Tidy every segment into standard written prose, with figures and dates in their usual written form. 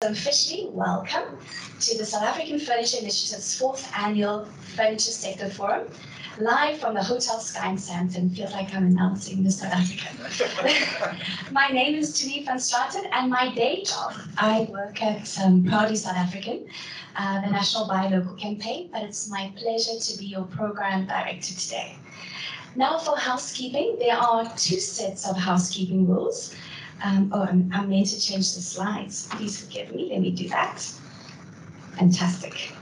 So officially welcome to the South African Furniture Initiative's 4th Annual Furniture Sector Forum, live from the Hotel Sky in Sandton. Feels like I'm announcing the South African. My name is Janine van Straten, and my day job, I work at Proudly South African, the National Buy Local campaign, but it's my pleasure to be your program director today. Now for housekeeping, there are 2 sets of housekeeping rules. I'm meant to change the slides. Please forgive me. Let me do that. Fantastic.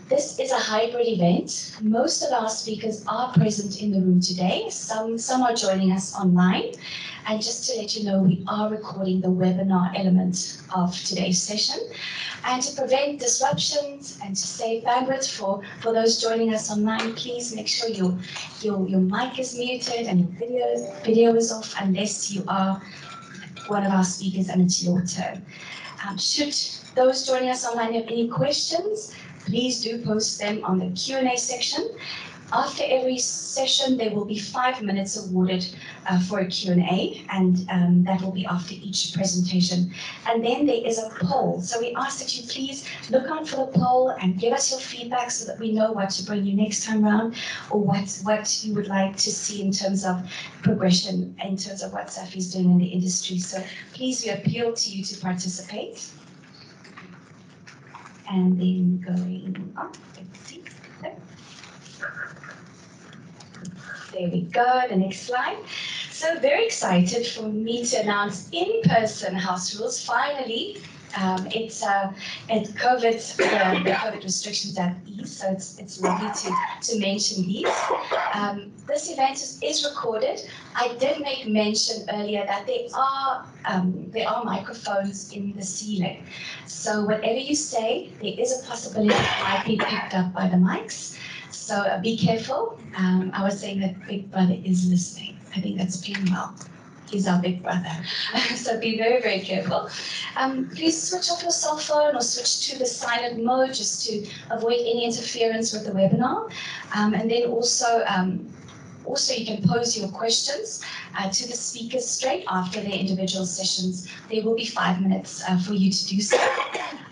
This is a hybrid event. Most of our speakers are present in the room today. Some are joining us online. And just to let you know, we are recording the webinar element of today's session. And to prevent disruptions and to save bandwidth for those joining us online, please make sure your mic is muted and your video is off unless you are one of our speakers and it's your turn. Should those joining us online have any questions, please do post them on the Q&A section. After every session, there will be 5 minutes awarded for a Q&A, and that will be after each presentation. And then there is a poll. So we ask that you please look out for the poll and give us your feedback so that we know what to bring you next time around, or what you would like to see in terms of progression, in terms of what Safi is doing in the industry. So please, we appeal to you to participate. And then going up, let's see. There we go, the next slide. So very excited for me to announce in-person house rules. Finally, it's COVID, the COVID restrictions have eased, so it's lovely to mention these. This event is recorded. I did make mention earlier that there are microphones in the ceiling. So whatever you say, there is a possibility it might be picked up by the mics. So be careful. I was saying that Big Brother is listening. I think that's playing well. He's our big brother. So be very, very careful. Please switch off your cell phone or switch to the silent mode just to avoid any interference with the webinar. And then also, you can pose your questions to the speakers straight after their individual sessions. There will be 5 minutes for you to do so.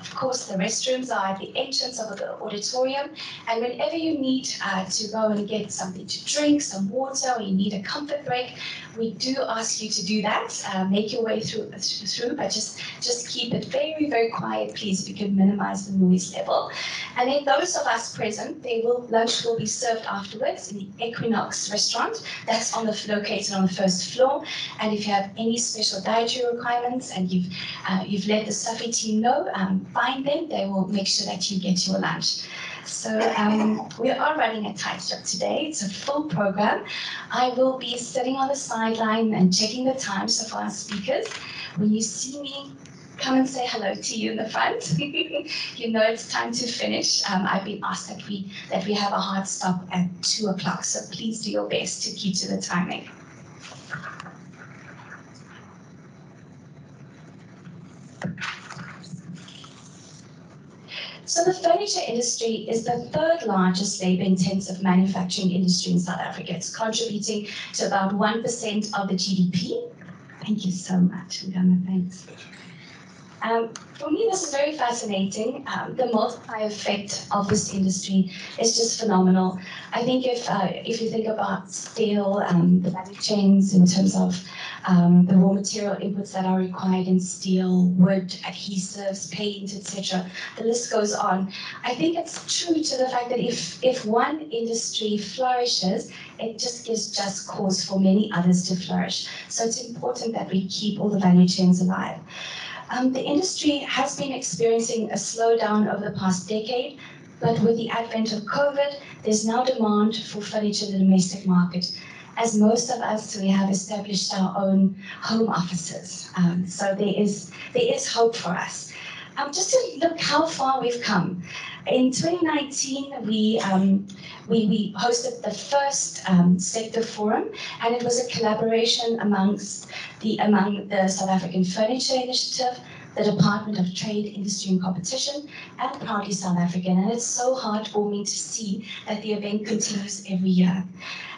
Of course, the restrooms are at the entrance of the auditorium, and whenever you need to go and get something to drink, some water, or you need a comfort break, we do ask you to do that. Make your way through, but just keep it very, very quiet, please, if you can minimize the noise level. And then those of us present, lunch will be served afterwards in the Equinox restaurant. That's located on the 1st floor. And if you have any special dietary requirements and you've let the Safi team know, find them. They will make sure that you get your lunch. So we are running a tight ship today. It's a full program. I will be sitting on the sideline and checking the time. So for our speakers, when you see me, come and say hello to you in the front. You know it's time to finish. I've been asked that we have a hard stop at 2 o'clock. So please do your best to keep to the timing. So the furniture industry is the 3rd largest labor-intensive manufacturing industry in South Africa. It's contributing to about 1% of the GDP. Thank you so much, Ngama, thanks. For me, this is very fascinating. The multiplier effect of this industry is just phenomenal. I think if you think about steel, the value chains in terms of the raw material inputs that are required in steel, wood, adhesives, paint, etc., the list goes on. I think it's true to the fact that if one industry flourishes, it just gives just cause for many others to flourish. So it's important that we keep all the value chains alive. The industry has been experiencing a slowdown over the past decade, but with the advent of COVID, there's now demand for furniture in the domestic market. As most of us, we have established our own home offices. So there is hope for us. Just to look how far we've come. In 2019, we hosted the first sector forum, and it was a collaboration among the South African Furniture Initiative, the Department of Trade, Industry and Competition, and Proudly South African. And it's so heartwarming to see that the event continues every year.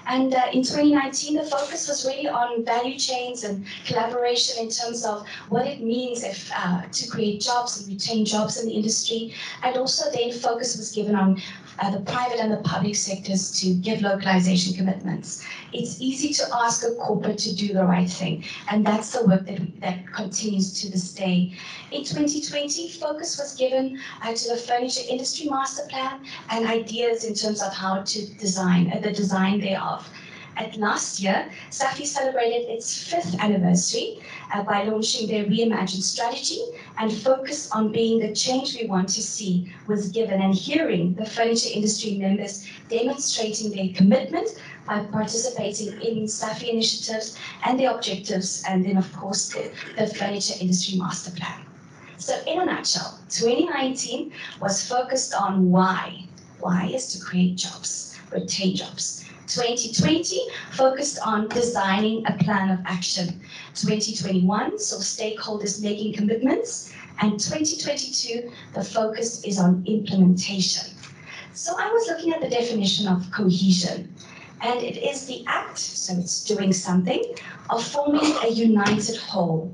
And in 2019, the focus was really on value chains and collaboration in terms of what it means to create jobs and retain jobs in the industry. And also then focus was given on the private and the public sectors to give localization commitments. It's easy to ask a corporate to do the right thing, and that's the work that continues to this day. In 2020, focus was given to the furniture industry master plan and ideas in terms of how to design, the design thereof. And last year, SAFI celebrated its 5th anniversary by launching their reimagined strategy, and focus on being the change we want to see was given, and hearing the furniture industry members demonstrating their commitment by participating in SAFI initiatives and their objectives, and then of course the furniture industry master plan. So in a nutshell, 2019 was focused on why. Why is to create jobs, retain jobs. 2020 focused on designing a plan of action. 2021 saw stakeholders making commitments, and 2022 the focus is on implementation. So I was looking at the definition of cohesion, and it is the act, so it's doing something, of forming a united whole.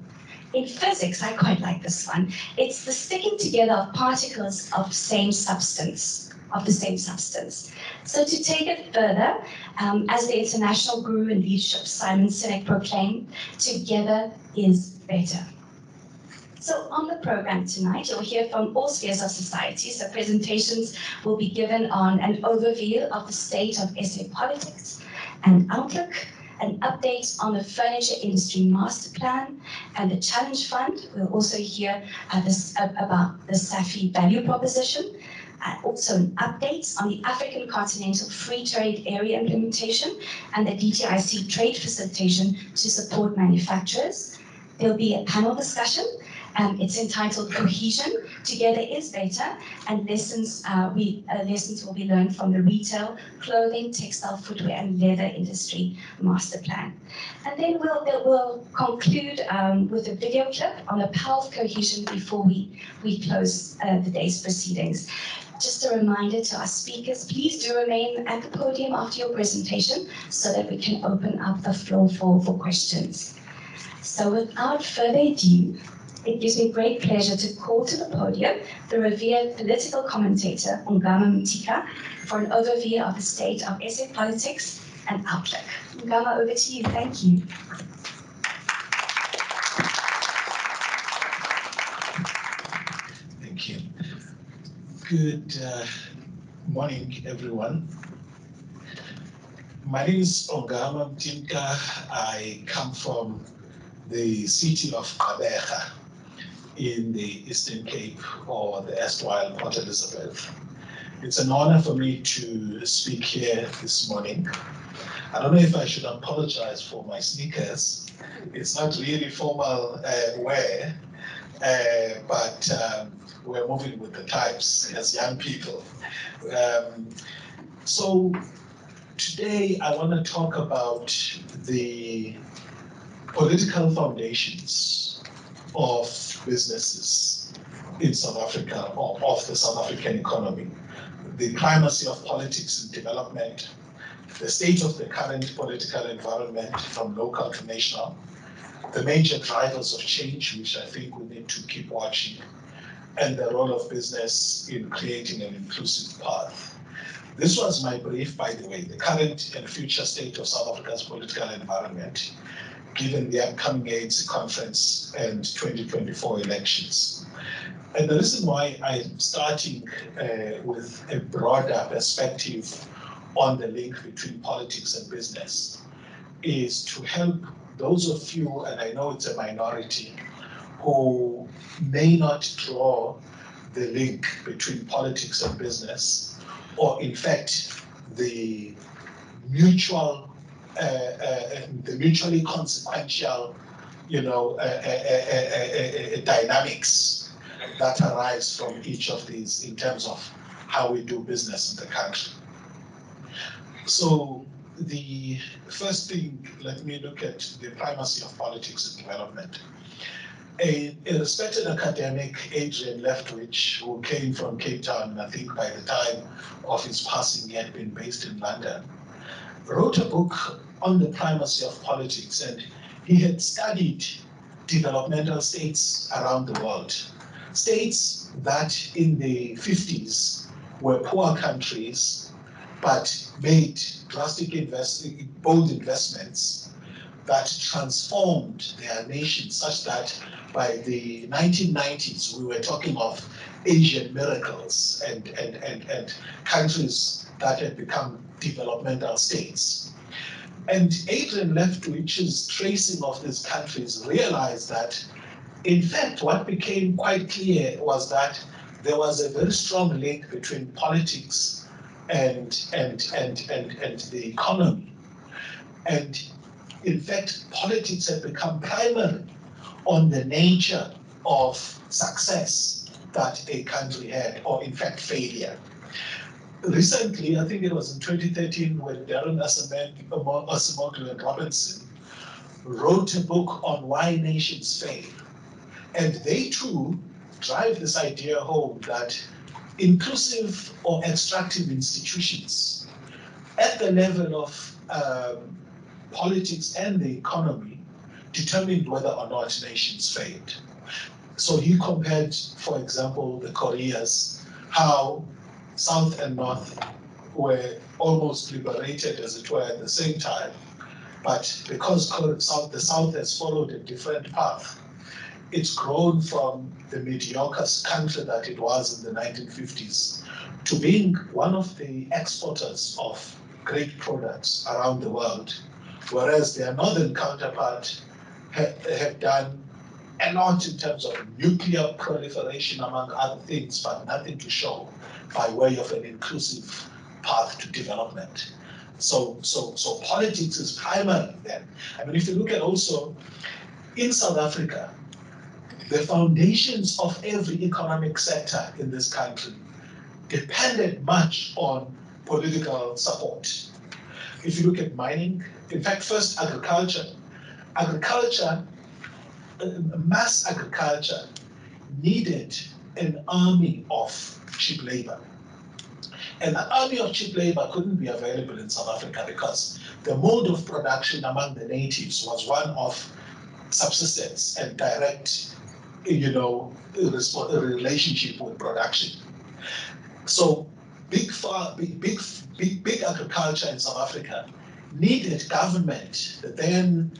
In physics, I quite like this one. It's the sticking together of particles of the same substance. So to take it further, as the international guru in leadership Simon Sinek proclaimed, together is better. So on the program tonight, you'll hear from all spheres of society. So presentations will be given on an overview of the state of SA politics and outlook, an update on the furniture industry master plan and the challenge fund. We'll also hear about the SAFI value proposition, also an update on the African Continental Free Trade Area implementation and the DTIC trade facilitation to support manufacturers. There'll be a panel discussion. It's entitled Cohesion, Together is Better, and lessons will be learned from the retail, clothing, textile, footwear, and leather industry master plan. And then we'll conclude with a video clip on the power of cohesion before we close the day's proceedings. Just a reminder to our speakers, please do remain at the podium after your presentation so that we can open up the floor for questions. So without further ado, it gives me great pleasure to call to the podium the revered political commentator, Ungama Mtika, for an overview of the state of SA politics and outlook. Ungama, over to you. Thank you. Thank you. Good morning, everyone. My name is Ungama Mtika. I come from the city of Gqeberha in the Eastern Cape, or the erstwhile Port Elizabeth. It's an honor for me to speak here this morning. I don't know if I should apologize for my sneakers. It's not really formal wear, but we're moving with the times as young people. So today I want to talk about the political foundations of businesses in South Africa, or of the South African economy, the primacy of politics in development, the state of the current political environment from local to national, the major drivers of change, which I think we need to keep watching, and the role of business in creating an inclusive path. This was my brief, by the way, the current and future state of South Africa's political environment, given the upcoming AIDS conference and 2024 elections. And the reason why I'm starting with a broader perspective on the link between politics and business is to help those of you, and I know it's a minority, who may not draw the link between politics and business, or in fact, the mutually consequential, dynamics that arise from each of these in terms of how we do business in the country. So the first thing, let me look at the primacy of politics in development. A respected academic, Adrian Leftwich, who came from Cape Town, I think by the time of his passing he had been based in London, wrote a book on the primacy of politics, and he had studied developmental states around the world. States that in the 50s were poor countries, but made drastic bold investments that transformed their nation such that by the 1990s, we were talking of Asian miracles and countries that had become developmental states. And Adrian Leftwich's tracing of these countries realized that, in fact, what became quite clear was that there was a very strong link between politics and the economy. And in fact, politics had become primary on the nature of success that a country had, or in fact, failure. Recently, I think it was in 2013, when Darren Acemoglu and Robinson wrote a book on why nations fail. And they too drive this idea home that inclusive or extractive institutions at the level of politics and the economy determined whether or not nations failed. So he compared, for example, the Koreas, how South and North were almost liberated, as it were, at the same time. But because the South has followed a different path, it's grown from the mediocre country that it was in the 1950s to being one of the exporters of great products around the world, whereas their northern counterpart have done a lot in terms of nuclear proliferation, among other things, but nothing to show by way of an inclusive path to development. So politics is primary then. I mean, if you look at also in South Africa, the foundations of every economic sector in this country depended much on political support. If you look at mining, in fact, first agriculture, mass agriculture needed an army of cheap labor. And that army of cheap labor couldn't be available in South Africa because the mode of production among the natives was one of subsistence and direct, relationship with production. So big agriculture in South Africa needed government, then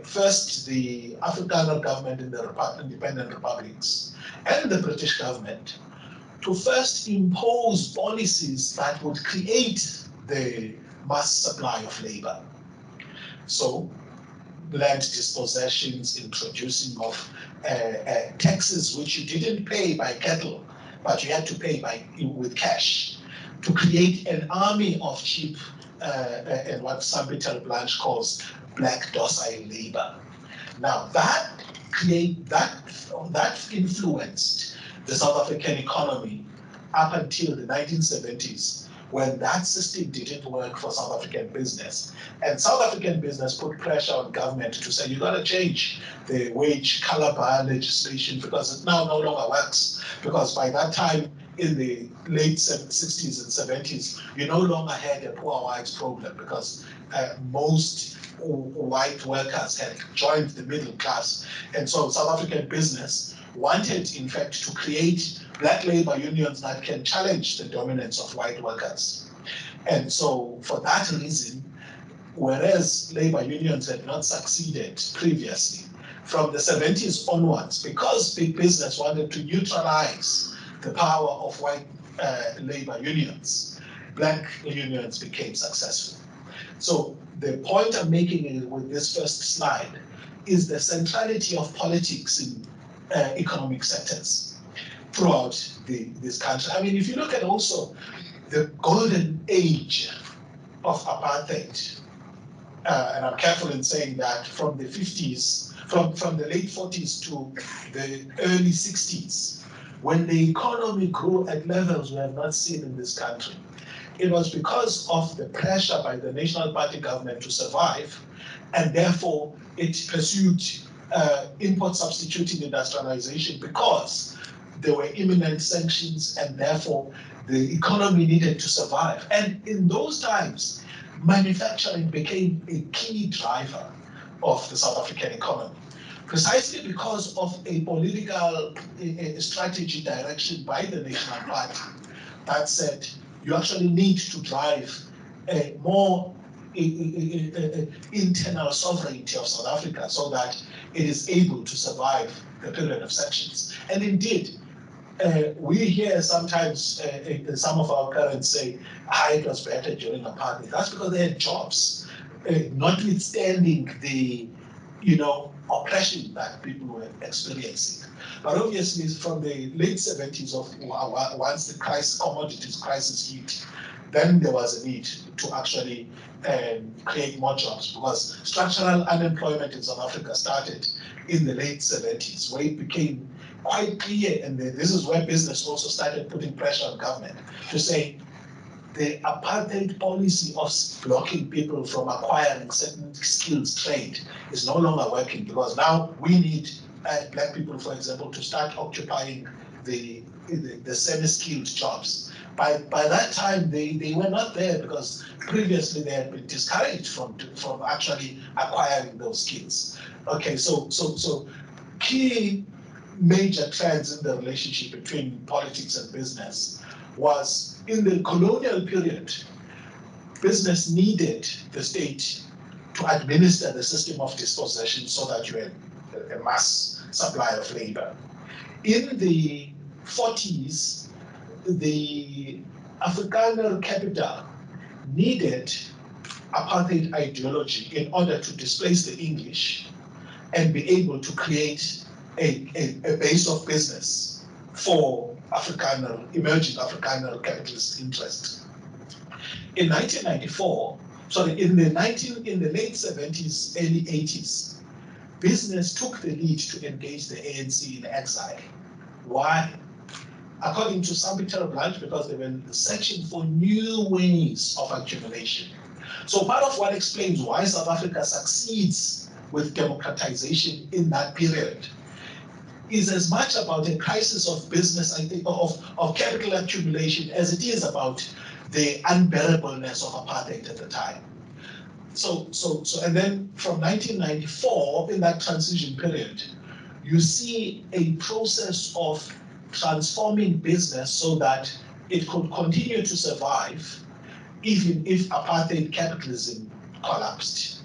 first the Afrikaner government in the independent republics and the British government to first impose policies that would create the mass supply of labor. So land dispossessions, introducing of taxes which you didn't pay by cattle, but you had to pay with cash, to create an army of cheap and what Sambitel Blanche calls black docile labor. Now that influenced the South African economy up until the 1970s, when that system didn't work for South African business. And South African business put pressure on government to say, you got to change the wage caliber legislation because it now no longer works. Because by that time, in the late 60s and 70s, you no longer had a poor whites problem because most white workers had joined the middle class. And so South African business wanted, in fact, to create black labor unions that can challenge the dominance of white workers. And so for that reason, whereas labor unions had not succeeded previously, from the 70s onwards, because big business wanted to neutralize the power of white labor unions, black unions became successful. So the point I'm making with this first slide is the centrality of politics in economic sectors throughout this country. I mean, if you look at also the golden age of apartheid, and I'm careful in saying that from the 50s, from the late 40s to the early 60s, when the economy grew at levels we have not seen in this country, it was because of the pressure by the National Party government to survive, and therefore it pursued import substituting industrialization because there were imminent sanctions and therefore the economy needed to survive. And in those times, manufacturing became a key driver of the South African economy, precisely because of a political strategy direction by the National Party that said you actually need to drive a more internal sovereignty of South Africa so that it is able to survive the period of sanctions. And indeed, we hear sometimes some of our parents say, it was better during apartheid. That's because they had jobs, notwithstanding the, oppression that people were experiencing. But obviously, from the late 70s, once the commodities crisis hit, then there was a need to actually create more jobs, because structural unemployment in South Africa started in the late 70s, where it became quite clear, and this is where business also started putting pressure on government to say the apartheid policy of blocking people from acquiring certain skills trade is no longer working, because now we need black people, for example, to start occupying the semi-skilled jobs. By that time, they were not there, because previously they had been discouraged from actually acquiring those skills. Okay, so key major trends in the relationship between politics and business was, in the colonial period, business needed the state to administer the system of dispossession so that you had a mass supply of labor. In the 40s, the Afrikaner capital needed apartheid ideology in order to displace the English and be able to create a base of business for emerging Afrikaner capitalist interests. In 1994, in the late 70s, early 80s, business took the lead to engage the ANC in exile. Why? According to Sam Peter Blanche, because they were searching for new ways of accumulation. So part of what explains why South Africa succeeds with democratization in that period is as much about a crisis of business, I think, of capital accumulation, as it is about the unbearableness of apartheid at the time. And then from 1994, in that transition period, you see a process of transforming business so that it could continue to survive even if apartheid capitalism collapsed.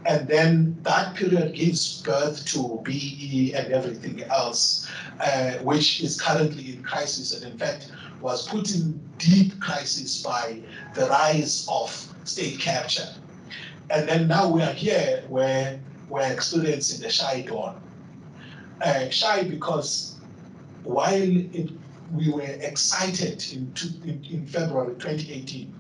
And then that period gives birth to BE and everything else, which is currently in crisis, and in fact was put in deep crisis by the rise of state capture. And then now we are here where we're experiencing the shy dawn. Shy because while we were excited in February 2018,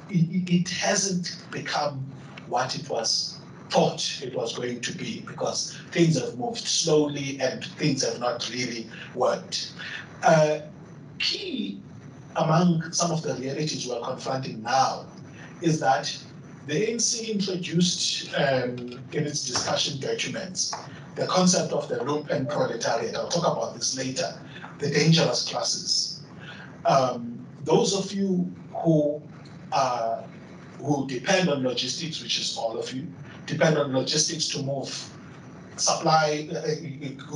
it hasn't become what it was thought it was going to be, because things have moved slowly and things have not really worked. Key among some of the realities we're confronting now is that the ANC introduced in its discussion documents the concept of the lumpen proletariat. I'll talk about this later, the dangerous classes. Those of you who depend on logistics, which is all of you, depend on logistics to move supply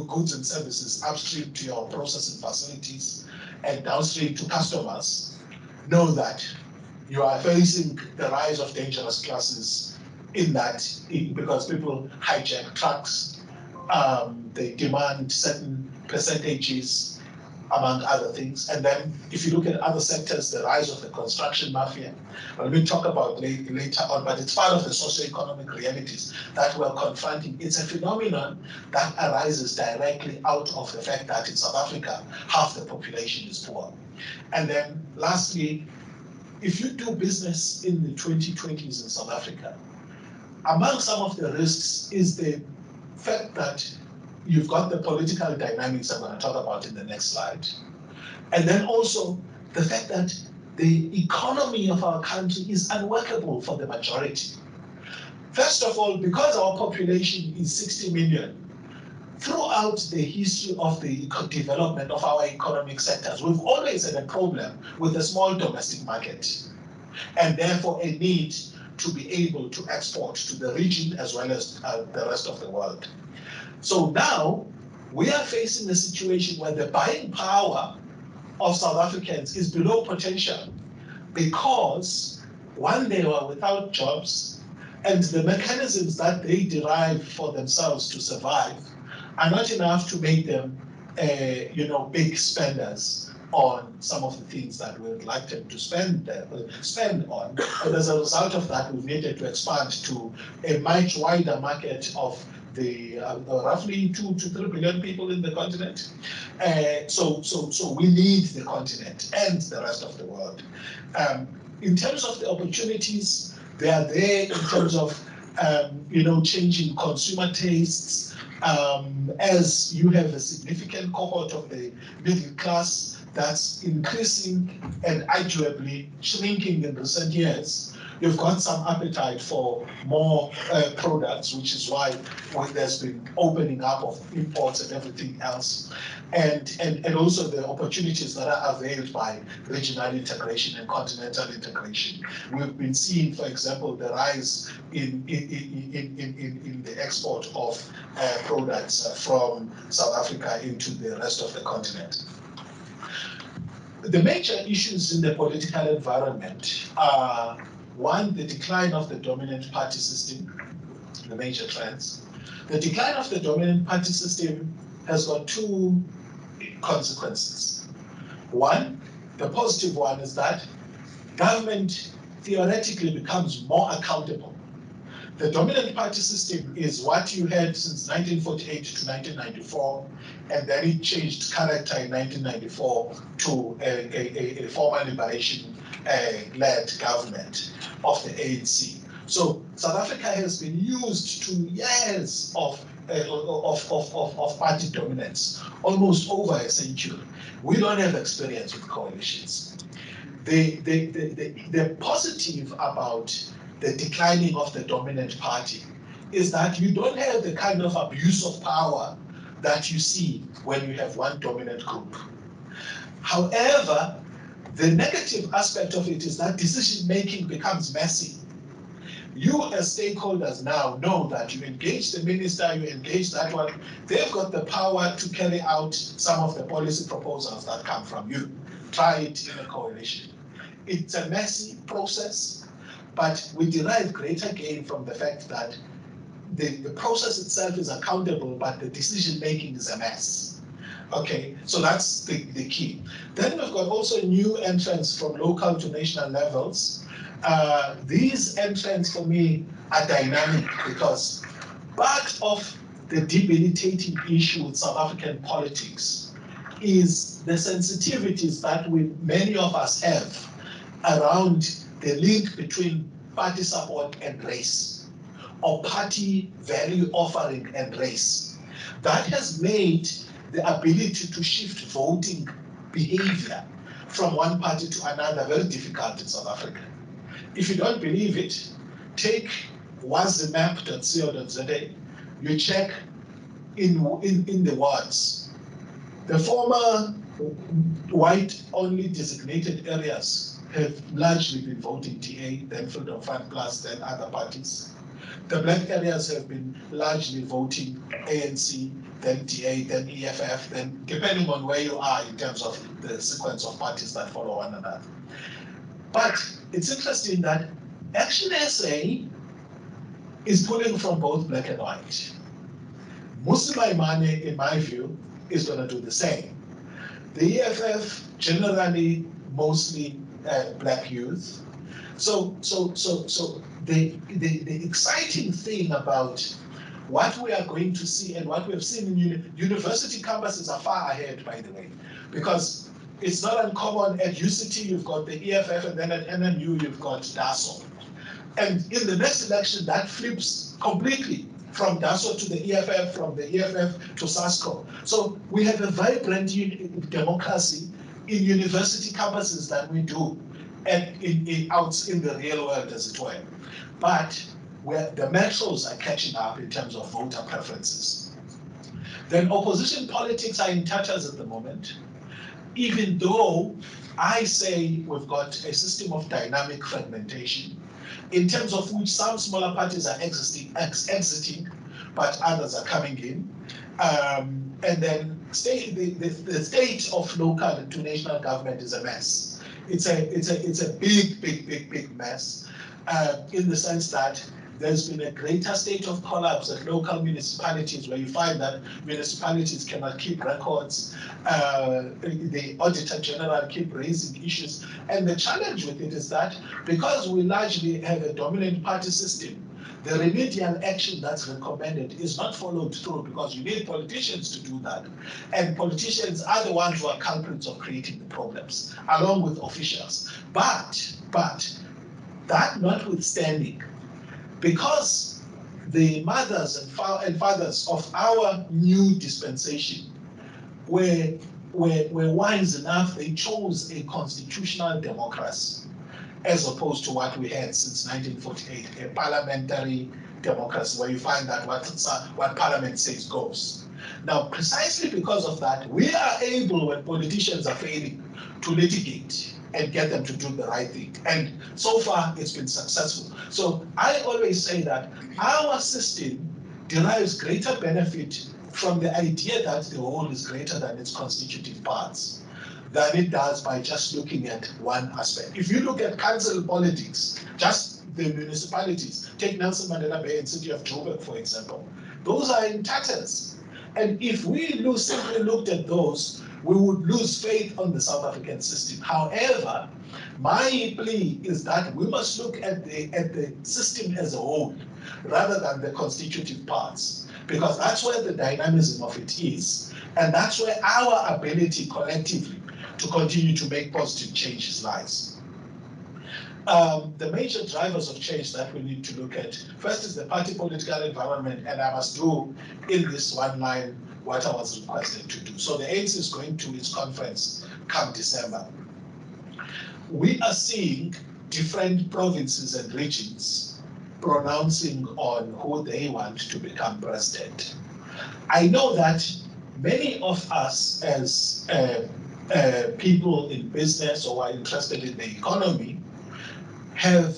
goods and services upstream to your processing facilities and downstream to customers, know that you are facing the rise of dangerous classes because people hijack trucks, they demand certain percentages, among other things. And then if you look at other sectors, the rise of the construction mafia, well, we'll talk about later on, but it's part of the socioeconomic realities that we're confronting. It's a phenomenon that arises directly out of the fact that in South Africa, half the population is poor. And then lastly, if you do business in the 2020s in South Africa, among some of the risks is the fact that you've got the political dynamics I'm going to talk about in the next slide. And then also the fact that the economy of our country is unworkable for the majority. First of all, because our population is 60 million, throughout the history of the development of our economic sectors, we've always had a problem with the small domestic market. and therefore a need to be able to export to the region as well as the rest of the world. So now we are facing a situation where the buying power of South Africans is below potential because, one, they were without jobs, and the mechanisms that they derive for themselves to survive are not enough to make them, big spenders on some of the things that we would like them to spend on. And as a result of that, we've needed to expand to a much wider market of the roughly 2 to 3 billion people in the continent. So we need the continent and the rest of the world. In terms of the opportunities, they are there in terms of changing consumer tastes. As you have a significant cohort of the middle class that's increasing and arguably shrinking in recent years, you've got some appetite for more products, which is why there's been opening up of imports and everything else. And also the opportunities that are availed by regional integration and continental integration. We've been seeing, for example, the rise in the export of products from South Africa into the rest of the continent. The major issues in the political environment are, one, the decline of the dominant party system, the major trends. The decline of the dominant party system has got two consequences. One, the positive one, is that government theoretically becomes more accountable. The dominant party system is what you had since 1948 to 1994, and then it changed character in 1994 to a former liberation-led government of the ANC. So South Africa has been used to years of party dominance, almost over a century. We don't have experience with coalitions. The positive about the declining of the dominant party is that you don't have the kind of abuse of power that you see when you have one dominant group. However, the negative aspect of it is that decision-making becomes messy. You as stakeholders now know that you engage the minister, you engage that one, they've got the power to carry out some of the policy proposals that come from you. Try it in a coalition. It's a messy process, but we derive greater gain from the fact that the process itself is accountable, but the decision-making is a mess. Okay, so that's the key. Then we've got also new entrants from local to national levels. These entrants for me are dynamic because part of the debilitating issue with South African politics is the sensitivities that many of us have around the link between party support and race, or party value offering and race. That has made the ability to shift voting behavior from one party to another very difficult in South Africa. If you don't believe it, take wazimap.co.za, you check in the wards. The former white-only designated areas have largely been voting DA, then Freedom Front Plus, then other parties. The black areas have been largely voting ANC, then DA, then EFF, then depending on where you are in terms of the sequence of parties that follow one another. But it's interesting that Action SA is pulling from both black and white. Mmusi Maimane, in my view, is going to do the same. The EFF generally mostly black youth. So the exciting thing about what we are going to see and what we have seen in university campuses are far ahead, by the way, because it's not uncommon at UCT you've got the EFF, and then at NMU you've got DASO. And in the next election that flips completely from DASO to the EFF, from the EFF to SASCO. So we have a vibrant democracy in university campuses that we do, and out in the real world, as it were. But where the metros are catching up in terms of voter preferences. Then opposition politics are in tatters at the moment. even though I say we've got a system of dynamic fragmentation, in terms of which some smaller parties are exiting, but others are coming in. And then the state of local to national government is a mess. It's a big mess, in the sense that there's been a greater state of collapse at local municipalities, where you find that municipalities cannot keep records. The Auditor General keep raising issues. And the challenge with it is that because we largely have a dominant party system, the remedial action that's recommended is not followed through, because you need politicians to do that. And politicians are the ones who are culprits of creating the problems, along with officials. But that notwithstanding, because the mothers and fathers of our new dispensation were wise enough, they chose a constitutional democracy, as opposed to what we had since 1948, a parliamentary democracy, where you find that what Parliament says goes. Now, precisely because of that, we are able, when politicians are failing, to litigate and get them to do the right thing. And so far, it's been successful. So I always say that our system derives greater benefit from the idea that the whole is greater than its constitutive parts than it does by just looking at one aspect. If you look at council politics, just the municipalities, take Nelson Mandela Bay and City of Joburg, for example, those are in tatters. And if we simply looked at those, we would lose faith on the South African system. However, my plea is that we must look at the system as a whole, rather than the constitutive parts, because that's where the dynamism of it is, and that's where our ability collectively to continue to make positive changes lies. The major drivers of change that we need to look at, first is the party political environment, and I must do in this one line what I was requested to do. So the ANC is going to its conference come December. We are seeing different provinces and regions pronouncing on who they want to become president. I know that many of us as people in business or are interested in the economy have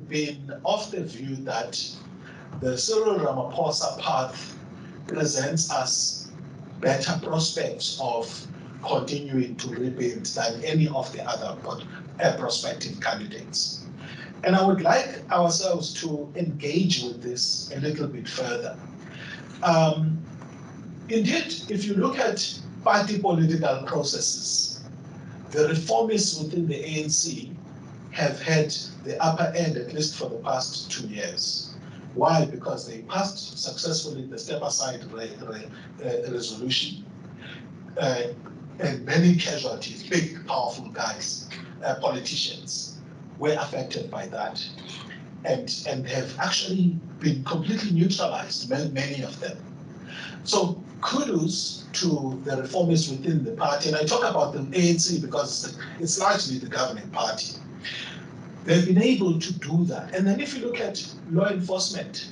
been of the view that the Cyril Ramaphosa path presents us better prospects of continuing to rebuild than any of the other prospective candidates. And I would like ourselves to engage with this a little bit further. Indeed, if you look at party political processes, the reformists within the ANC have had the upper end, at least for the past 2 years. Why? Because they passed successfully the step-aside resolution, and many casualties, big, powerful guys, politicians, were affected by that, and have actually been completely neutralized, many of them. So kudos to the reformists within the party, and I talk about the ANC because it's largely the governing party. They've been able to do that. And then if you look at law enforcement,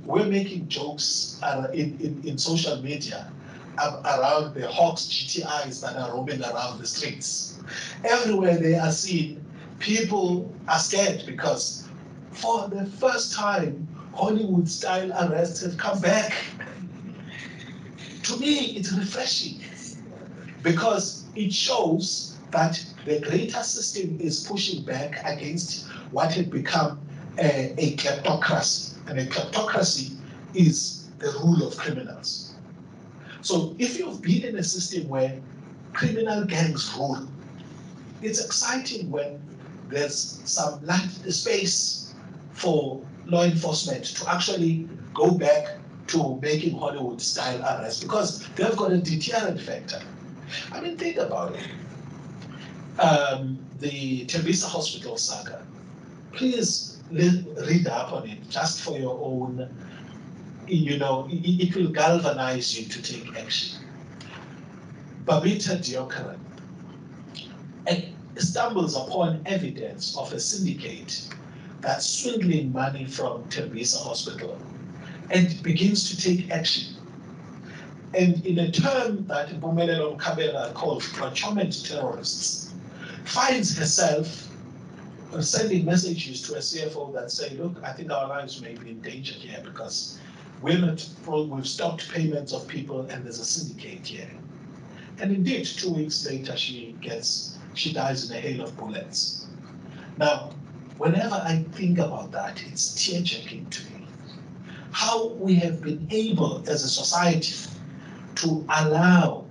we're making jokes in social media around the Hawks GTIs that are roaming around the streets. Everywhere they are seen, people are scared because for the first time, Hollywood-style arrests have come back. To me, it's refreshing because it shows that the greater system is pushing back against what had become a kleptocracy. And a kleptocracy is the rule of criminals. So if you've been in a system where criminal gangs rule, it's exciting when there's some space for law enforcement to actually go back to making Hollywood-style arrests, because they've got a deterrent factor. I mean, think about it. The Tembisa Hospital saga. Please read up on it just for your own, it will galvanize you to take action. Babita Deokaran stumbles upon evidence of a syndicate that's swindling money from Tembisa Hospital and begins to take action. And in a term that Mpumelelo Mkhabela calls procurement terrorists, finds herself sending messages to a CFO that say, look, I think our lives may be in danger here because we've stopped payments of people and there's a syndicate here. And indeed, 2 weeks later, she dies in a hail of bullets. Now, whenever I think about that, it's tear-jerking to me. How we have been able as a society to allow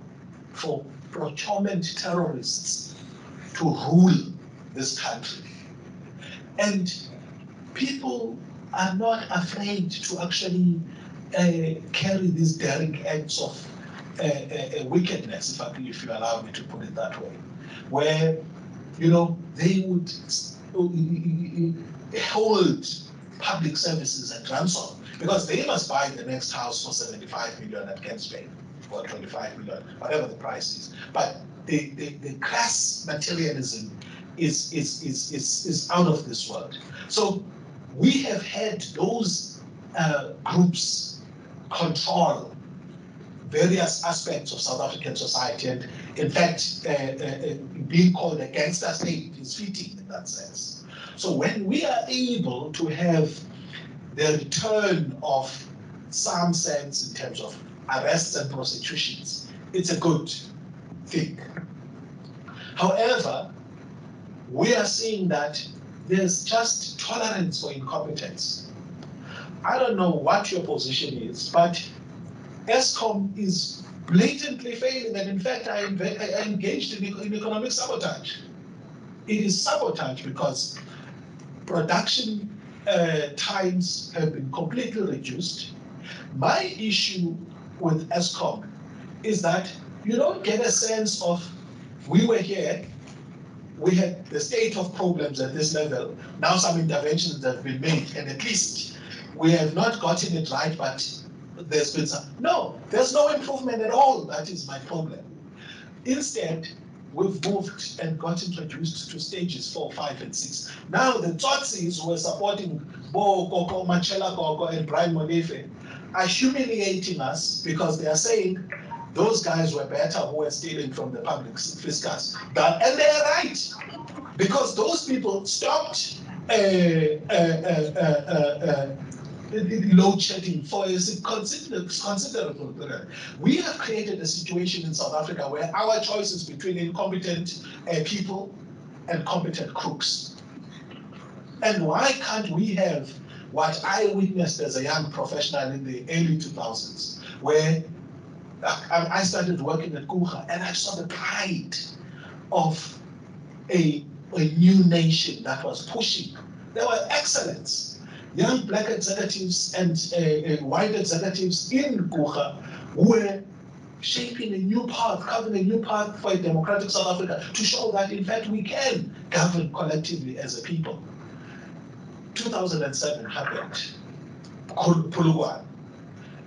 for procurement terrorists to rule this country. And people are not afraid to actually carry these daring acts of wickedness, if you allow me to put it that way, where they would hold public services at ransom because they must buy the next house for 75 million at Kemp's Bay or 25 million, whatever the price is. But the crass materialism is out of this world. So we have had those groups control various aspects of South African society, and in fact, being called a gangster state is fitting in that sense. So when we are able to have the return of some sense in terms of arrests and prosecutions, it's a good thing. However, we are seeing that there's just tolerance for incompetence. I don't know what your position is, but Eskom is blatantly failing, and in fact, I engaged in economic sabotage. It is sabotage because production times have been completely reduced. My issue with Eskom is that you don't get a sense of, we were here, we had the state of problems at this level, now some interventions have been made, and at least we have not gotten it right, but there's been some. No, there's no improvement at all. That is my problem. Instead, we've moved and got introduced to stages 4, 5, and 6. Now the Tsotsis who are supporting Bo Koko, Machela Koko, and Brian Molefe are humiliating us because they are saying those guys were better who were stealing from the public fiscus. And they are right, because those people stopped load shedding for a considerable period. We have created a situation in South Africa where our choice is between incompetent people and competent crooks. And why can't we have what I witnessed as a young professional in the early 2000s, where I started working at Kucha and I saw the pride of a new nation that was pushing. There were excellence. Young black executives and white executives in Kucha were shaping a new path, carving a new path for a democratic South Africa to show that, in fact, we can govern collectively as a people. 2007 happened, Polokwane,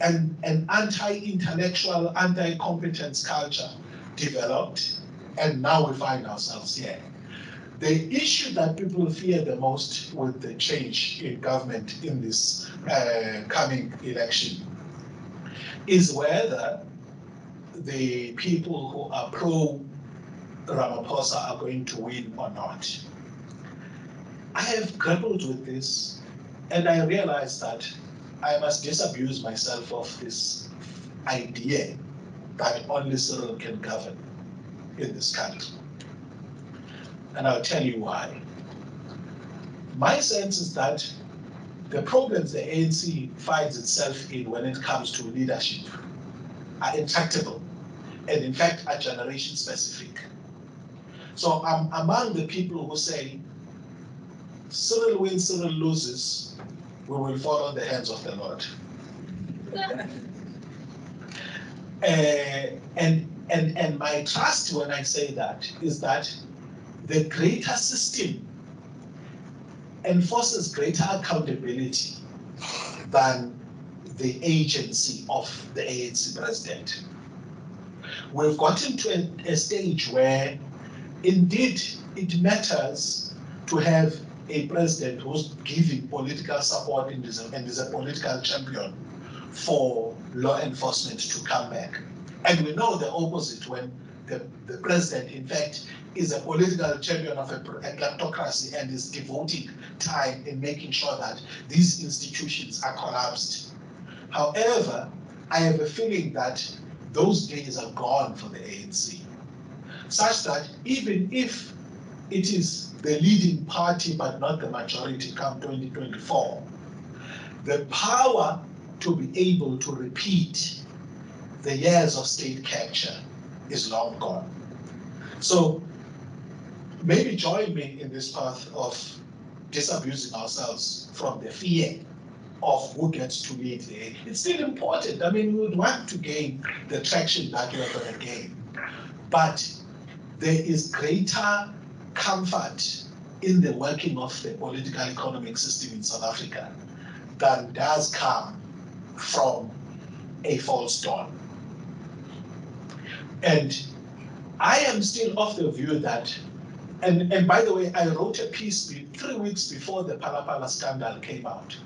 and an anti-intellectual, anti-competence culture developed, and now we find ourselves here. The issue that people fear the most with the change in government in this coming election is whether the people who are pro-Ramaphosa are going to win or not. I have grappled with this, and I realized that I must disabuse myself of this idea that only Cyril can govern in this country. And I'll tell you why. My sense is that the problems the ANC finds itself in when it comes to leadership are intractable, and in fact are generation specific. So I'm among the people who say, Cyril wins, Cyril loses, we will fall on the hands of the Lord. And my trust when I say that is that the greater system enforces greater accountability than the agency of the ANC president. We've gotten to a stage where indeed it matters to have a president who's giving political support and is a political champion for law enforcement to come back. And we know the opposite when the president, in fact, is a political champion of a kleptocracy and is devoting time in making sure that these institutions are collapsed. However, I have a feeling that those days are gone for the ANC, such that even if it is the leading party but not the majority come 2024, the power to be able to repeat the years of state capture is long gone. So maybe join me in this path of disabusing ourselves from the fear of who gets to lead the. It's still important. I mean, we would want to gain the traction that we are going to gain, but there is greater comfort in the working of the political economic system in South Africa than does come from a false dawn. And I am still of the view that, and by the way, I wrote a piece 3 weeks before the Phala scandal came out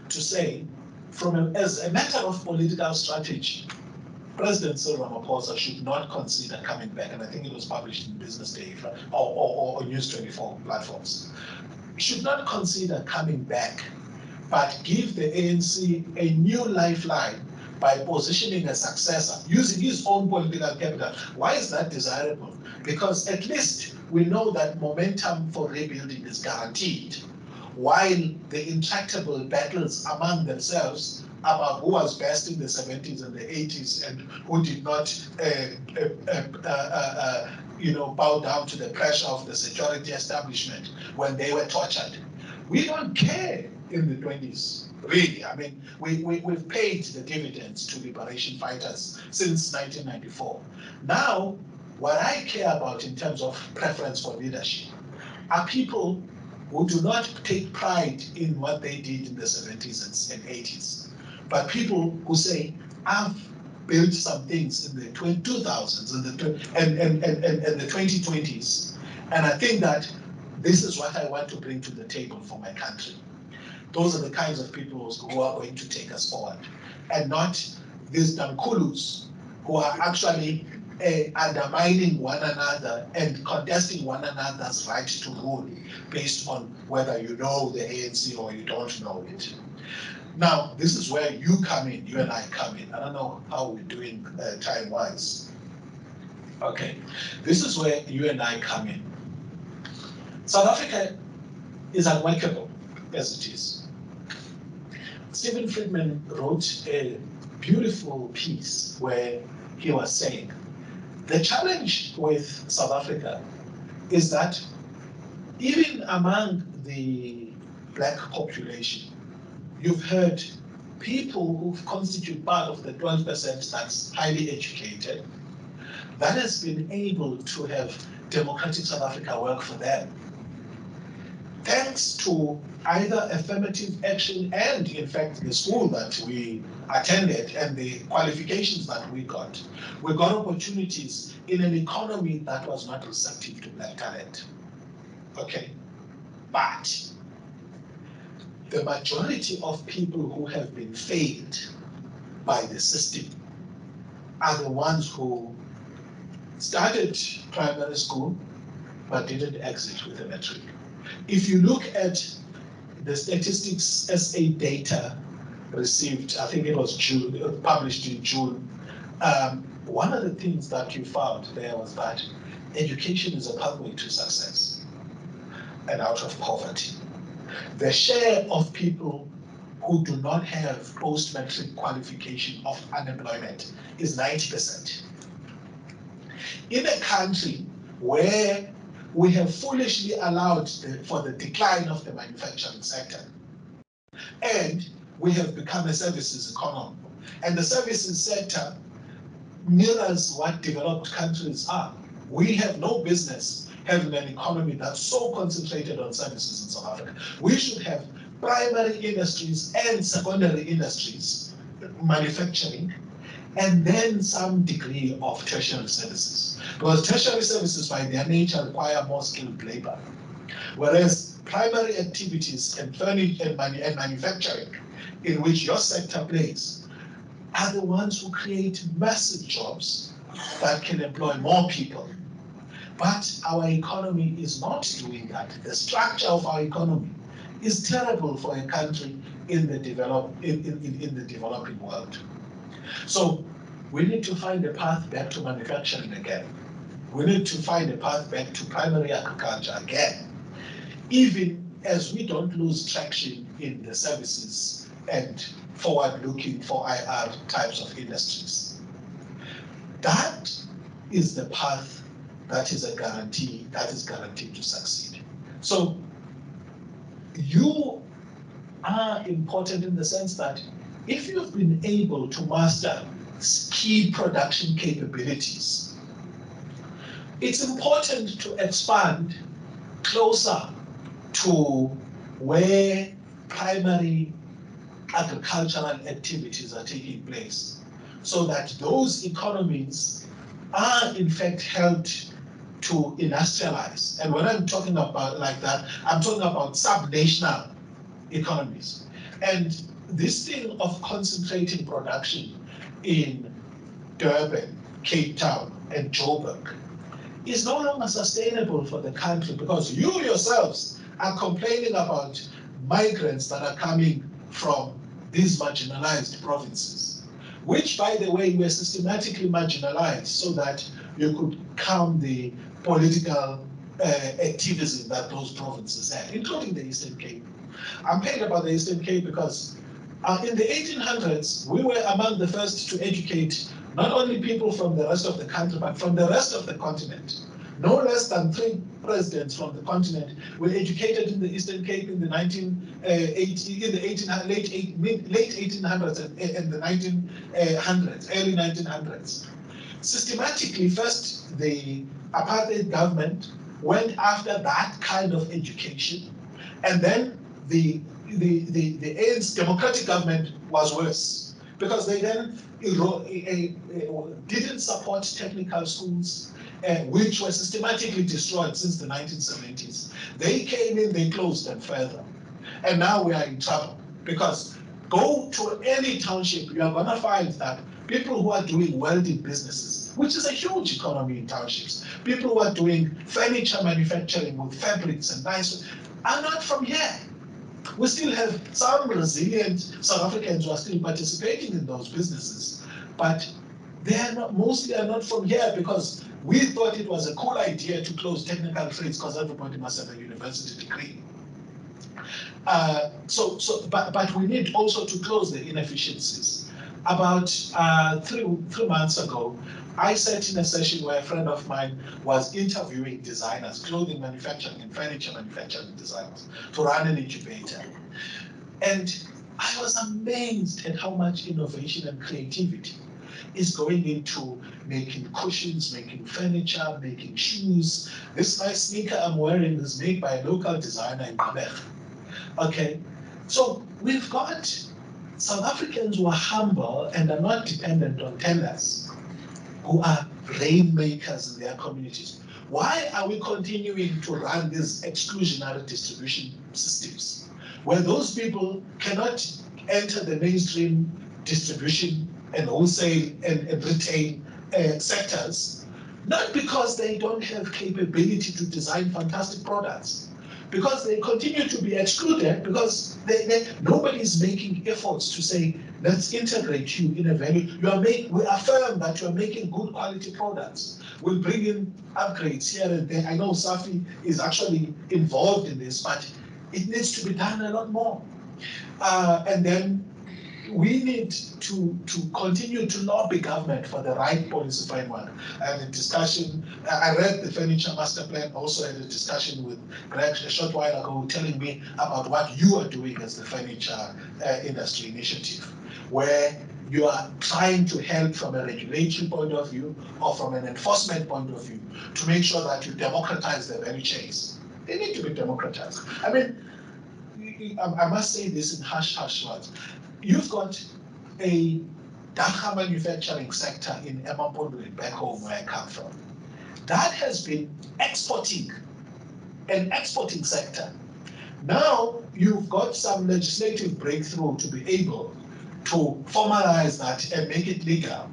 to say, as a matter of political strategy, President Cyril Ramaphosa should not consider coming back, and I think it was published in Business Day or News 24 platforms. Should not consider coming back, but give the ANC a new lifeline by positioning a successor, using his own political capital. Why is that desirable? Because at least we know that momentum for rebuilding is guaranteed, while the intractable battles among themselves about who was best in the 70s and the 80s and who did not bow down to the pressure of the security establishment when they were tortured. We don't care in the 20s, really. I mean, we've paid the dividends to liberation fighters since 1994. Now, what I care about in terms of preference for leadership are people who do not take pride in what they did in the 70s and 80s, but people who say, I've built some things in the 2000s and the 2020s, and I think that this is what I want to bring to the table for my country. Those are the kinds of people who are going to take us forward, and not these Dankulus who are actually undermining one another and contesting one another's right to rule based on whether you know the ANC or you don't know it. Now, this is where you come in, you and I come in. I don't know how we're doing time-wise. Okay, this is where you and I come in. South Africa is unworkable as it is. Stephen Friedman wrote a beautiful piece where he was saying, the challenge with South Africa is that even among the black population, you've heard people who constitute part of the 12% that's highly educated, that has been able to have democratic South Africa work for them, thanks to either affirmative action and, in fact, the school that we attended and the qualifications that we got. We got opportunities in an economy that was not receptive to black talent. Okay, but the majority of people who have been failed by the system are the ones who started primary school but didn't exit with a matric. If you look at the Statistics SA data received, I think it was June, published in June, one of the things that you found there was that education is a pathway to success and out of poverty. The share of people who do not have post-matric qualification of unemployment is 90%. In a country where we have foolishly allowed for the decline of the manufacturing sector, and we have become a services economy, and the services sector mirrors what developed countries are. We have no business having an economy that's so concentrated on services in South Africa. We should have primary industries and secondary industries, manufacturing, and then some degree of tertiary services. Because tertiary services by their nature require more skilled labor. Whereas primary activities and manufacturing, in which your sector plays, are the ones who create massive jobs that can employ more people. But our economy is not doing that. The structure of our economy is terrible for a country in the developing world. So we need to find a path back to manufacturing again. We need to find a path back to primary agriculture again, even as we don't lose traction in the services and forward-looking for IR types of industries. That is the path that is guaranteed to succeed. So you are important in the sense that if you've been able to master key production capabilities, it's important to expand closer to where primary agricultural activities are taking place, so that those economies are in fact helped to industrialize. And when I'm talking about like that, I'm talking about subnational economies. And this thing of concentrating production in Durban, Cape Town, and Joburg is no longer sustainable for the country, because you yourselves are complaining about migrants that are coming from these marginalized provinces, which, by the way, were systematically marginalized so that you could calm the political activism that those provinces had, including the Eastern Cape. I'm paid about the Eastern Cape because in the 1800s, we were among the first to educate not only people from the rest of the country, but from the rest of the continent. No less than 3 presidents from the continent were educated in the Eastern Cape in the late 1800s and the 1900s, early 1900s. Systematically, first the apartheid government went after that kind of education, and then the ANC democratic government was worse, because they then didn't support technical schools, which were systematically destroyed since the 1970s. They came in, they closed them further. And now we are in trouble, because go to any township, you are going to find that people who are doing welding businesses, which is a huge economy in townships, people who are doing furniture manufacturing with fabrics and nice, are not from here. We still have some resilient South Africans who are still participating in those businesses, but they are not, mostly are not from here, because we thought it was a cool idea to close technical trades because everybody must have a university degree. But we need also to close the inefficiencies. About 3 months ago, I sat in a session where a friend of mine was interviewing designers, clothing manufacturing and furniture manufacturing designers, to run an incubator. And I was amazed at how much innovation and creativity is going into making cushions, making furniture, making shoes. This nice sneaker I'm wearing is made by a local designer in Quebec. Okay, so we've got South Africans who are humble and are not dependent on tenders, who are rainmakers in their communities. Why are we continuing to run these exclusionary distribution systems, where those people cannot enter the mainstream distribution and wholesale and retail sectors, not because they don't have capability to design fantastic products, because they continue to be excluded, because nobody is making efforts to say, let's integrate you in a value. We affirm that you are making good quality products. We'll bring in upgrades here and there. I know Safi is actually involved in this, but it needs to be done a lot more. And then we need to continue to lobby government for the right policy framework. And the discussion, I read the Furniture Master Plan, also had a discussion with Greg a short while ago, telling me about what you are doing as the Furniture Industry Initiative, where you are trying to help from a regulatory point of view or from an enforcement point of view to make sure that you democratize the value chains. They need to be democratized. I mean, I must say this in hush words. You've got a dagga manufacturing sector in Emapondweni, back home where I come from. That has been an exporting sector. Now you've got some legislative breakthrough to be able to formalize that and make it legal,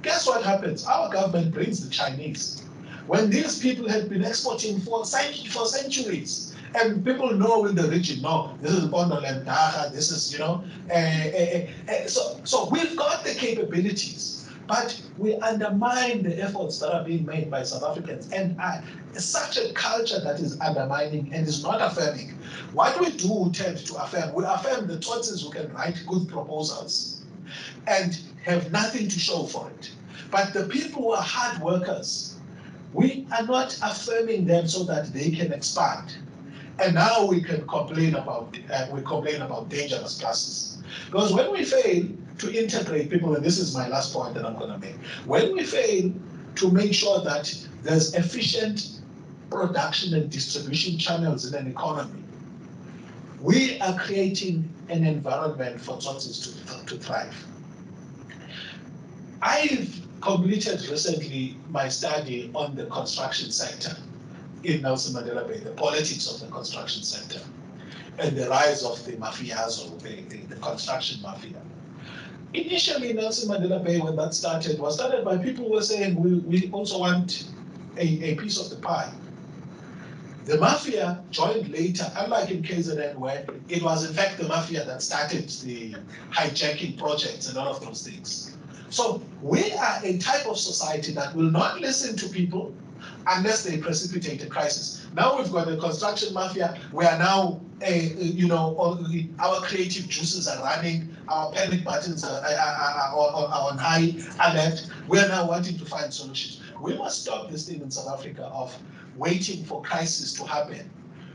guess what happens? Our government brings the Chinese. When these people have been exporting for centuries, and people know in the region, no, this is Bondoland Daha, this is, so we've got the capabilities, but we undermine the efforts that are being made by South Africans. And such a culture that is undermining and is not affirming. What we do tend to affirm, we affirm the Tsotsis who can write good proposals and have nothing to show for it. But the people who are hard workers, we are not affirming them so that they can expand. And now we can complain about dangerous classes. Because when we fail to integrate people, and this is my last point that I'm going to make, when we fail to make sure that there's efficient production and distribution channels in an economy, we are creating an environment for Tsotsis to thrive. I've completed recently my study on the construction sector in Nelson Mandela Bay, the politics of the construction sector, and the rise of the mafias, the construction mafia. Initially, Nelson Mandela Bay, when that started, was started by people who were saying, we also want a piece of the pie. The mafia joined later, unlike in KZN, where it was in fact the mafia that started the hijacking projects and all of those things. So we are a type of society that will not listen to people unless they precipitate a crisis. Now we've got the construction mafia. We are now, our creative juices are running. Our panic buttons are on high alert. We are now wanting to find solutions. We must stop this thing in South Africa of waiting for crisis to happen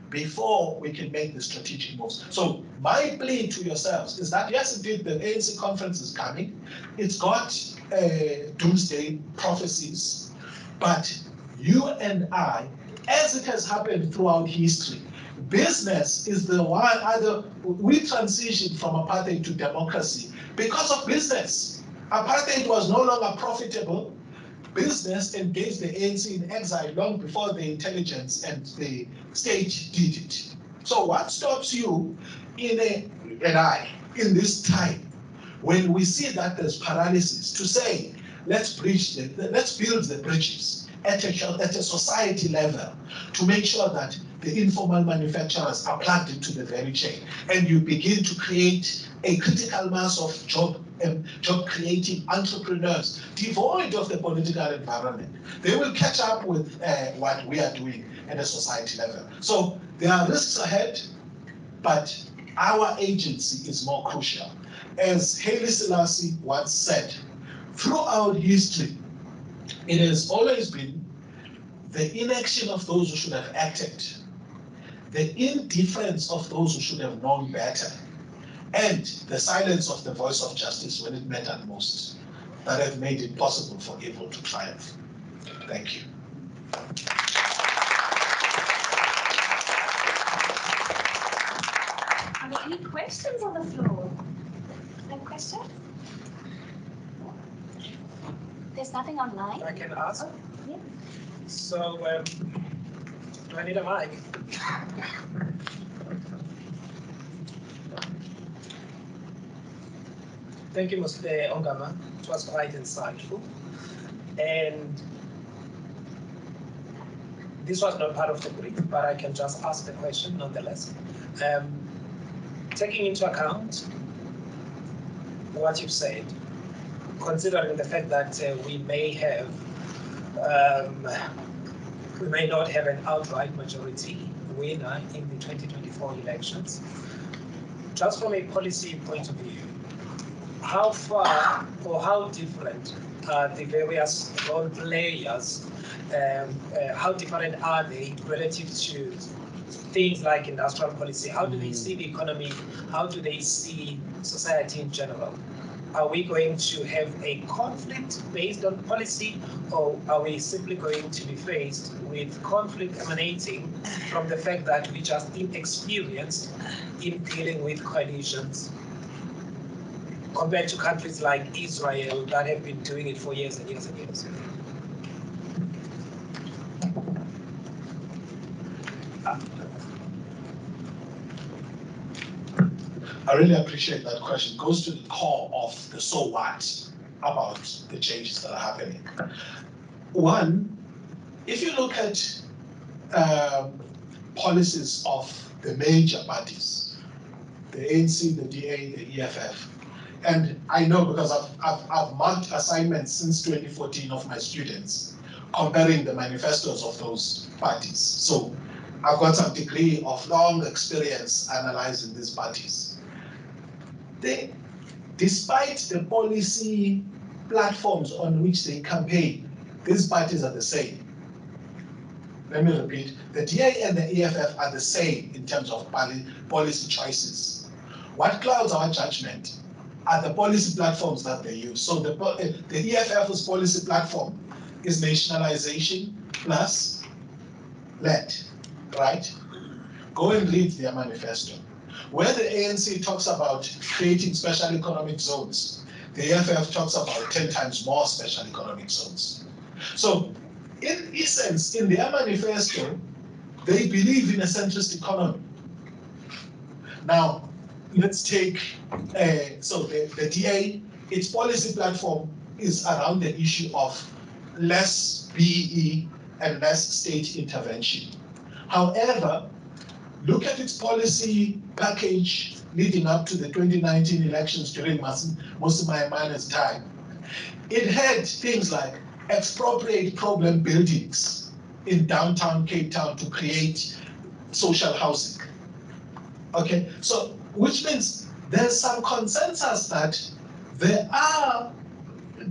before we can make the strategic moves. So my plea to yourselves is that, yes, indeed, the ANC conference is coming. It's got doomsday prophecies, but you and I, as it has happened throughout history, business is the one, we transitioned from apartheid to democracy because of business. Apartheid was no longer profitable. Business engaged the ANC in exile long before the intelligence and the state did it. So what stops you in this time when we see that there's paralysis to say, let's build the bridges at a society level to make sure that the informal manufacturers are plugged into the value chain, and you begin to create a critical mass of job-creating entrepreneurs devoid of the political environment. They will catch up with what we are doing at a society level. So there are risks ahead, but our agency is more crucial. As Haile Selassie once said, throughout history, it has always been the inaction of those who should have acted, the indifference of those who should have known better, and the silence of the voice of justice when it mattered most that have made it possible for evil to triumph. Thank you. Are there any questions on the floor? No questions? There's nothing online? I can ask. Oh, yeah. So, do I need a mic? Thank you, Mr. Ongama. It was quite insightful. And this was not part of the brief, but I can just ask the question nonetheless. Taking into account what you've said, considering the fact that we may not have an outright majority winner in the 2024 elections, just from a policy point of view, how far or how different are the various role players, how different are they relative to things like industrial policy? How do they see the economy? How do they see society in general? Are we going to have a conflict based on policy, or are we simply going to be faced with conflict emanating from the fact that we just inexperienced in dealing with coalitions compared to countries like Israel that have been doing it for years and years and years? I really appreciate that question. It goes to the core of the so what about the changes that are happening. One, if you look at policies of the major parties, the ANC, the DA, the EFF, and I know because I've marked assignments since 2014 of my students comparing the manifestos of those parties. So I've got some degree of long experience analyzing these parties. Despite the policy platforms on which they campaign, these parties are the same. Let me repeat, the DA and the EFF are the same in terms of policy choices. What clouds our judgment are the policy platforms that they use. So the EFF's policy platform is nationalization plus lead, right? Go and read their manifesto. Where the ANC talks about creating special economic zones, the EFF talks about 10 times more special economic zones. So in essence, in their manifesto, they believe in a centrist economy. Now, let's take, so the DA, its policy platform is around the issue of less BEE and less state intervention. However, look at its policy package leading up to the 2019 elections during Mmusi Maimane's time. It had things like expropriate problem buildings in downtown Cape Town to create social housing. Okay, so which means there's some consensus that there are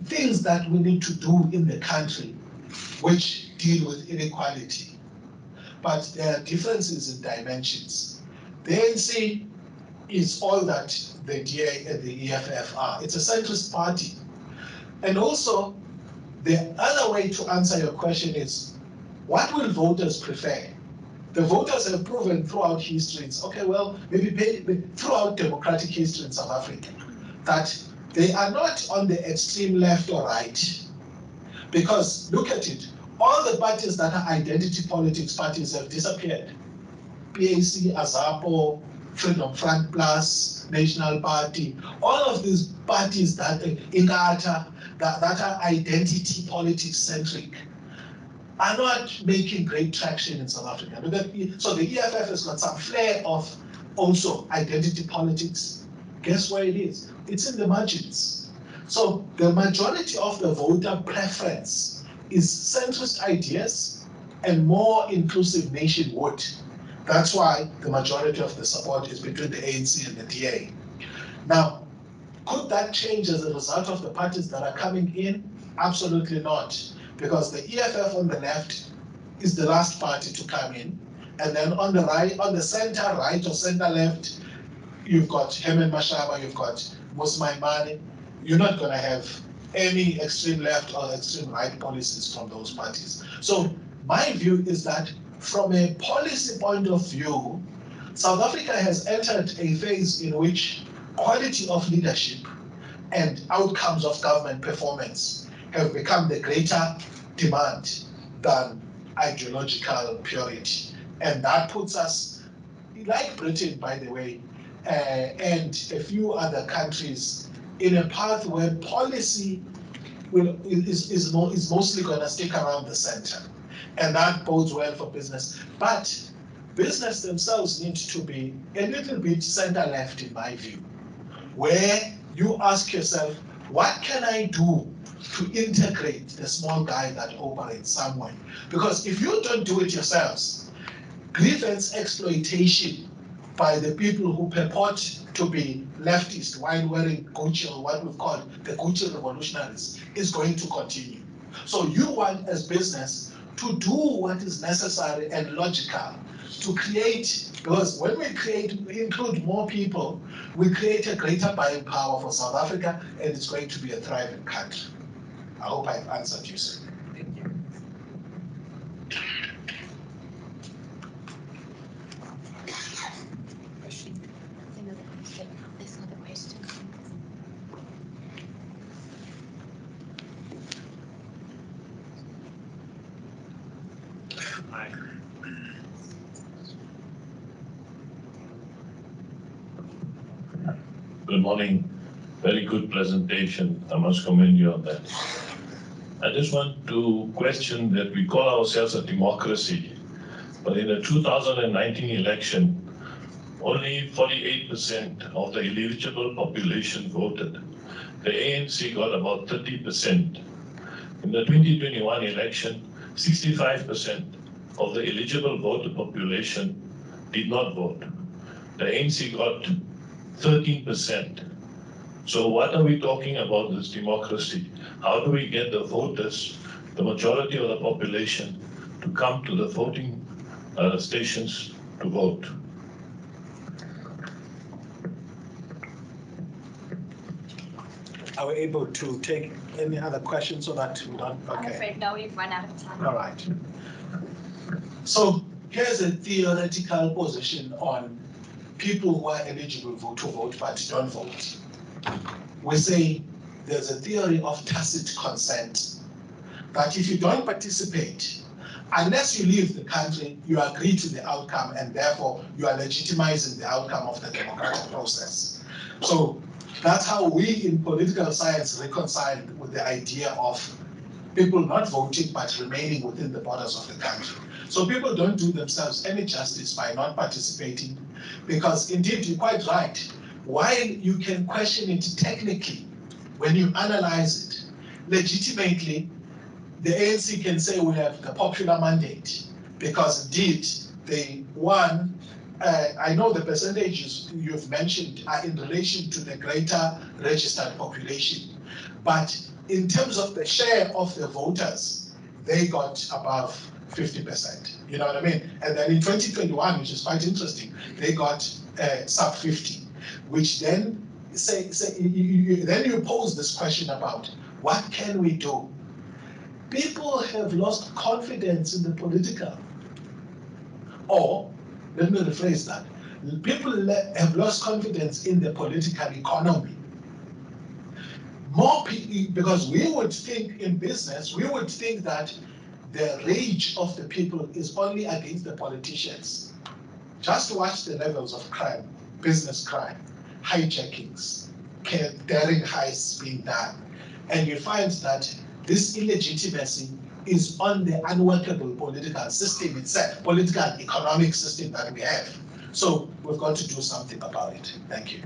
things that we need to do in the country which deal with inequality, but there are differences in dimensions. The ANC is all that the DA and the EFF are. It's a centrist party. And also, the other way to answer your question is, what will voters prefer? The voters have proven throughout history, okay, well, maybe throughout democratic history in South Africa, that they are not on the extreme left or right. Because look at it, all the parties that are identity politics parties have disappeared. PAC, AZAPO, Freedom Front Plus, National Party, all of these parties that INGATA, that are identity politics centric, are not making great traction in South Africa. So the EFF has got some flair of also identity politics. Guess where it is? It's in the margins. So the majority of the voter preference is centrist ideas and more inclusive nationhood. That's why the majority of the support is between the ANC and the DA. Now, could that change as a result of the parties that are coming in? Absolutely not. Because the EFF on the left is the last party to come in. And then on the right, on the center right or center left, you've got Herman Mashaba, you've got Mmusi Maimane. You're not going to have any extreme left or extreme right policies from those parties. So my view is that from a policy point of view, South Africa has entered a phase in which quality of leadership and outcomes of government performance have become the greater demand than ideological purity. And that puts us, like Britain, by the way, and a few other countries, in a path where policy is mostly going to stick around the center. And that bodes well for business. But business themselves need to be a little bit center-left, in my view, where you ask yourself, what can I do to integrate the small guy that operates somewhere? Because if you don't do it yourselves, grievance exploitation by the people who purport to be leftist, wine-wearing Gucci, or what we've called the Gucci revolutionaries, is going to continue. So you want, as business, to do what is necessary and logical to create, because when we include more people, we create a greater buying power for South Africa, and it's going to be a thriving country. I hope I've answered you, sir. Thank you. Question? There's another question. Hi. Good morning. Very good presentation. I must commend you on that. I just want to question that we call ourselves a democracy, but in the 2019 election, only 48% of the eligible population voted. The ANC got about 30%. In the 2021 election, 65% of the eligible voter population did not vote. The ANC got 13%. So what are we talking about this democracy? How do we get the voters, the majority of the population, to come to the voting stations to vote? Are we able to take any other questions so that we don't? I'm Okay. afraid no, we've run out of time. All right. So here's a theoretical position on people who are eligible to vote but don't vote. We say there's a theory of tacit consent, that if you don't participate, unless you leave the country, you agree to the outcome and therefore you are legitimizing the outcome of the democratic process. So that's how we in political science reconcile with the idea of people not voting but remaining within the borders of the country. So people don't do themselves any justice by not participating, because indeed you're quite right. While you can question it technically, when you analyze it, legitimately, the ANC can say we have the popular mandate, because indeed they won. I know the percentages you've mentioned are in relation to the greater registered population, but in terms of the share of the voters, they got above 50%. You know what I mean? And then in 2021, which is quite interesting, they got sub 50, which then then you pose this question about what can we do? People have lost confidence in the political, or let me rephrase that. People have lost confidence in the political economy. More people, because we would think in business, we would think that the rage of the people is only against the politicians. Just watch the levels of crime, business crime, hijackings, daring heists being done, and you find that this illegitimacy is on the unworkable political system itself, political economic system that we have. So we've got to do something about it. Thank you.